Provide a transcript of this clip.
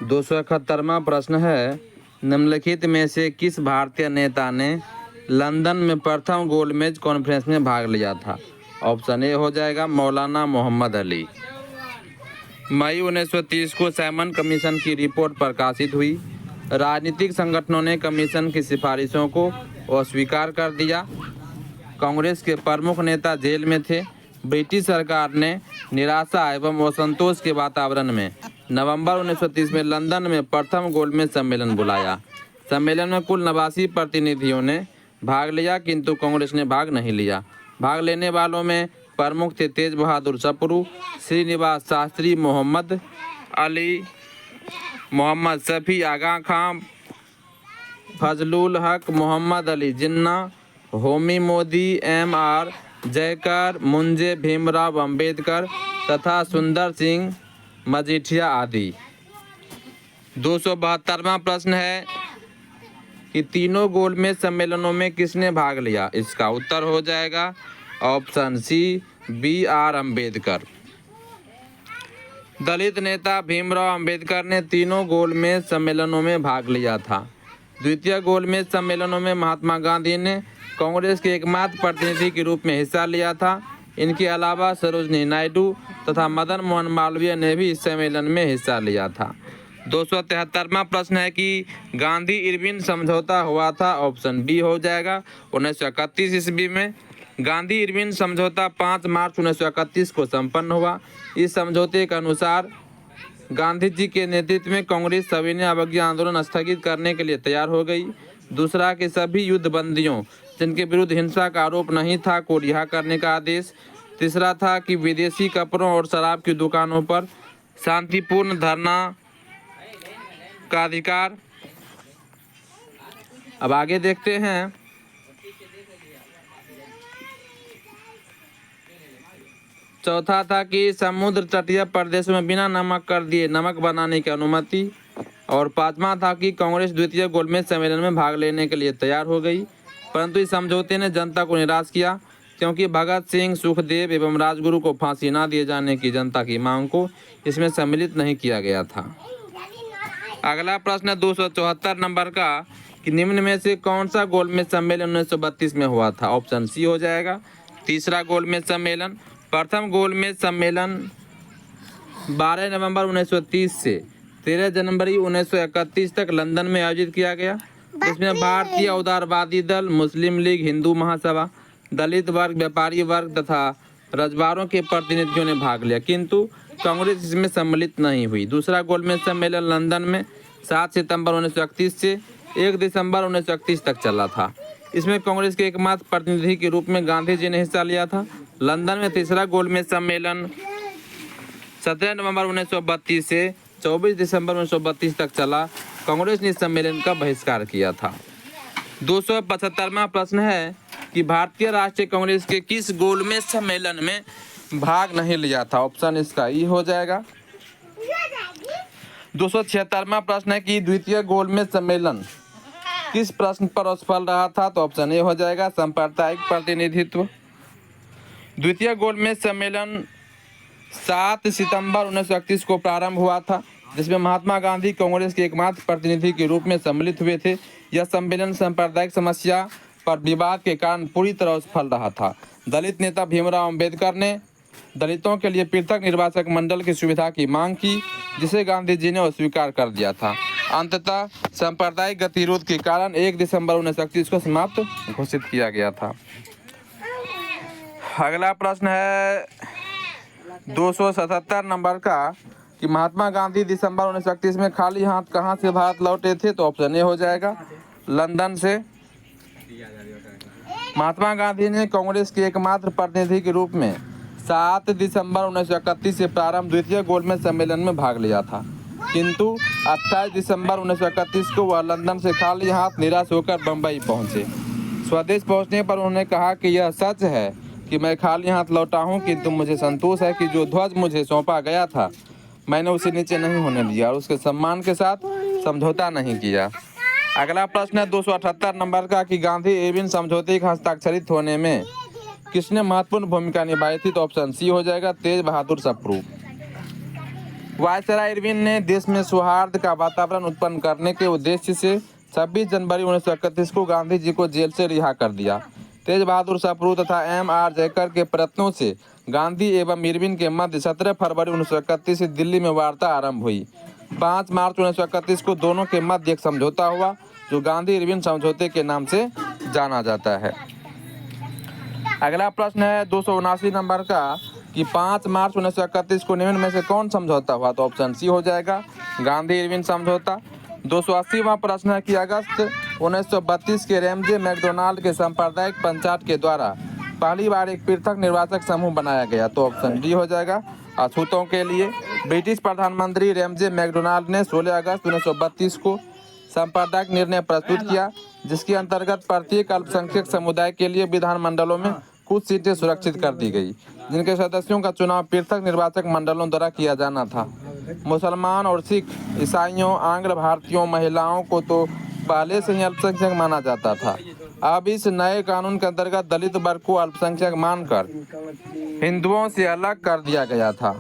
271वां प्रश्न है, निम्नलिखित में से किस भारतीय नेता ने लंदन में प्रथम गोलमेज कॉन्फ्रेंस में भाग लिया था? ऑप्शन ए हो जाएगा मौलाना मोहम्मद अली। मई 1930 को सैमन कमीशन की रिपोर्ट प्रकाशित हुई। राजनीतिक संगठनों ने कमीशन की सिफारिशों को अस्वीकार कर दिया। कांग्रेस के प्रमुख नेता जेल में थे। ब्रिटिश सरकार ने निराशा एवं असंतोष के वातावरण में नवंबर 1930 में लंदन में प्रथम गोलमेज सम्मेलन बुलाया। सम्मेलन में कुल 89 प्रतिनिधियों ने भाग लिया, किंतु कांग्रेस ने भाग नहीं लिया। भाग लेने वालों में प्रमुख थे तेज बहादुर सप्रू, श्रीनिवास शास्त्री, मोहम्मद अली, मोहम्मद शफी, आगा खां, फजलुल हक, मोहम्मद अली जिन्ना, होमी मोदी, M.R. जयकर, मुंजे भीमराव अंबेडकर तथा सुंदर सिंह मजीठिया आदि। 272वां प्रश्न है कि तीनों गोलमेज सम्मेलनों में किसने भाग लिया? इसका उत्तर हो जाएगा ऑप्शन सी B.R. अम्बेडकर। दलित नेता भीमराव अंबेडकर ने तीनों गोलमेज सम्मेलनों में भाग लिया था। द्वितीय गोलमेज सम्मेलनों में महात्मा गांधी ने कांग्रेस के एकमात्र प्रतिनिधि के रूप में हिस्सा लिया था। इनके अलावा सरोजनी नायडू तथा मदन मोहन मालवीय ने भी इस सम्मेलन में हिस्सा लिया था। 273वां प्रश्न है कि गांधी इरविन समझौता हुआ था? ऑप्शन बी हो जाएगा 1931 ईस्वी में। गांधी इरविन समझौता 5 मार्च 1931 को संपन्न हुआ। इस समझौते के अनुसार गांधी जी के नेतृत्व में कांग्रेस सविनय अवज्ञा आंदोलन स्थगित करने के लिए तैयार हो गई। दूसरा कि सभी युद्धबंदियों जिनके विरुद्ध हिंसा का आरोप नहीं था को रिहा करने का आदेश। तीसरा था कि विदेशी कपड़ों और शराब की दुकानों पर शांतिपूर्ण धरना का अधिकार। अब आगे देखते हैं। चौथा था कि समुद्र तटीय प्रदेशों में बिना नमक कर दिए नमक बनाने की अनुमति। और पांचवा था कि कांग्रेस द्वितीय गोलमेज सम्मेलन में भाग लेने के लिए तैयार हो गई, परंतु इस समझौते ने जनता को निराश किया, क्योंकि भगत सिंह, सुखदेव एवं राजगुरु को फांसी न दिए जाने की जनता की मांग को इसमें सम्मिलित नहीं किया गया था। अगला प्रश्न 274 नंबर का कि निम्न में से कौन सा गोलमेज सम्मेलन 1932 में हुआ था? ऑप्शन सी हो जाएगा तीसरा गोलमेज सम्मेलन। प्रथम गोलमेज सम्मेलन 12 नवंबर 1930 से 13 जनवरी 1931 तक लंदन में आयोजित किया गया। इसमें भारतीय उदारवादी दल, मुस्लिम लीग, हिंदू महासभा, दलित वर्ग, व्यापारी वर्ग तथा रजवाड़ों के प्रतिनिधियों ने भाग लिया, किंतु कांग्रेस इसमें सम्मिलित नहीं हुई। दूसरा गोलमेज सम्मेलन लंदन में 7 सितंबर 1931 से 1 दिसंबर 1931 तक चला था। इसमें कांग्रेस के एकमात्र प्रतिनिधि के रूप में गांधी जी ने हिस्सा लिया था। लंदन में तीसरा गोलमेज सम्मेलन 17 नवंबर 1932 से 24 दिसंबर 1932 तक चला। कांग्रेस ने इस सम्मेलन का बहिष्कार किया था। 275वां प्रश्न है कि भारतीय राष्ट्रीय कांग्रेस के किस गोलमेज सम्मेलन में भाग नहीं लिया था? ऑप्शन इसका ई हो जाएगा। 276वां प्रश्न है कि द्वितीय गोलमेज सम्मेलन किस प्रश्न पर असफल रहा था? तो ऑप्शन ए हो जाएगा सांप्रदायिक प्रतिनिधित्व। द्वितीय गोलमेज सम्मेलन 7 सितंबर 1931 को प्रारंभ हुआ था, जिसमें महात्मा गांधी कांग्रेस के एकमात्र प्रतिनिधि के रूप में सम्मिलित हुए थे। यह सम्मेलन सांप्रदायिक समस्या पर विवाद के कारण पूरी तरह असफल रहा था। दलित नेता भीमराव अंबेडकर ने दलितों के लिए पृथक निर्वाचक मंडल की सुविधा की मांग की, जिसे गांधी जी ने अस्वीकार कर दिया था। अंततः सांप्रदायिक गतिरोध के कारण 1 दिसंबर 1931 को समाप्त घोषित किया गया था। अगला प्रश्न है 277 नंबर का कि महात्मा गांधी दिसंबर 1931 में खाली हाथ कहां से भारत लौटे थे? तो ऑप्शन ए हो जाएगा लंदन से। महात्मा गांधी ने कांग्रेस के एकमात्र प्रतिनिधि के रूप में 7 दिसंबर 1931 से प्रारंभ द्वितीय गोलमेज सम्मेलन में भाग लिया था, किंतु 28 दिसंबर 1931 को वह लंदन से खाली हाथ निराश होकर बंबई पहुंचे। स्वदेश पहुंचने पर उन्होंने कहा कि यह सच है कि मैं खाली हाथ लौटा हूं, किंतु मुझे संतोष है कि जो ध्वज मुझे सौंपा गया था मैंने उसे नीचे नहीं होने दिया और उसके सम्मान के साथ समझौता नहीं किया। अगला प्रश्न है 278 नंबर का कि गांधी इरविन समझौते के हस्ताक्षरित होने में किसने महत्वपूर्ण भूमिका निभाई थी? तो ऑप्शन सी हो जाएगा तेज बहादुर सप्रू। वायसराय इरविन ने देश में सौहार्द का वातावरण उत्पन्न करने के उद्देश्य से 26 जनवरी 1931 को गांधी जी को जेल से रिहा कर दिया। तेज बहादुर सप्रू तथा M.R. जयकर के प्रयत्नों से गांधी एवं इरविन के मध्य 17 फरवरी 1931 से दिल्ली में वार्ता आरंभ हुई। 5 मार्च 1931 को दोनों के मध्य एक समझौता हुआ जो गांधी इरविन समझौते के नाम से जाना जाता है। अगला प्रश्न है 279 नंबर का कि 5 मार्च 1931 को निम्न में से कौन समझौता हुआ? तो ऑप्शन सी हो जाएगा, गांधी इरविन समझौता। 280वां प्रश्न है कि अगस्त 1932 के रैमजे मैकडोनाल्ड के सांप्रदायिक पंचायत के द्वारा पहली बार एक पृथक निर्वाचक समूह बनाया गया। तो ऑप्शन डी हो जाएगा, अछूतों के लिए। ब्रिटिश प्रधानमंत्री रैमजे मैकडोनाल्ड ने 16 अगस्त 1932 को सांप्रदायिक निर्णय प्रस्तुत किया जिसके अंतर्गत प्रत्येक अल्पसंख्यक समुदाय के लिए विधानमंडलों में कुछ सीटें सुरक्षित कर दी गई जिनके सदस्यों का चुनाव पृथक निर्वाचक मंडलों द्वारा किया जाना था। मुसलमान और सिख, ईसाइयों, आंग्ल भारतीयों, महिलाओं को तो पहले से ही अल्पसंख्यक माना जाता था। अब इस नए कानून के अंतर्गत दलित वर्ग को अल्पसंख्यक मानकर हिंदुओं से अलग कर दिया गया था।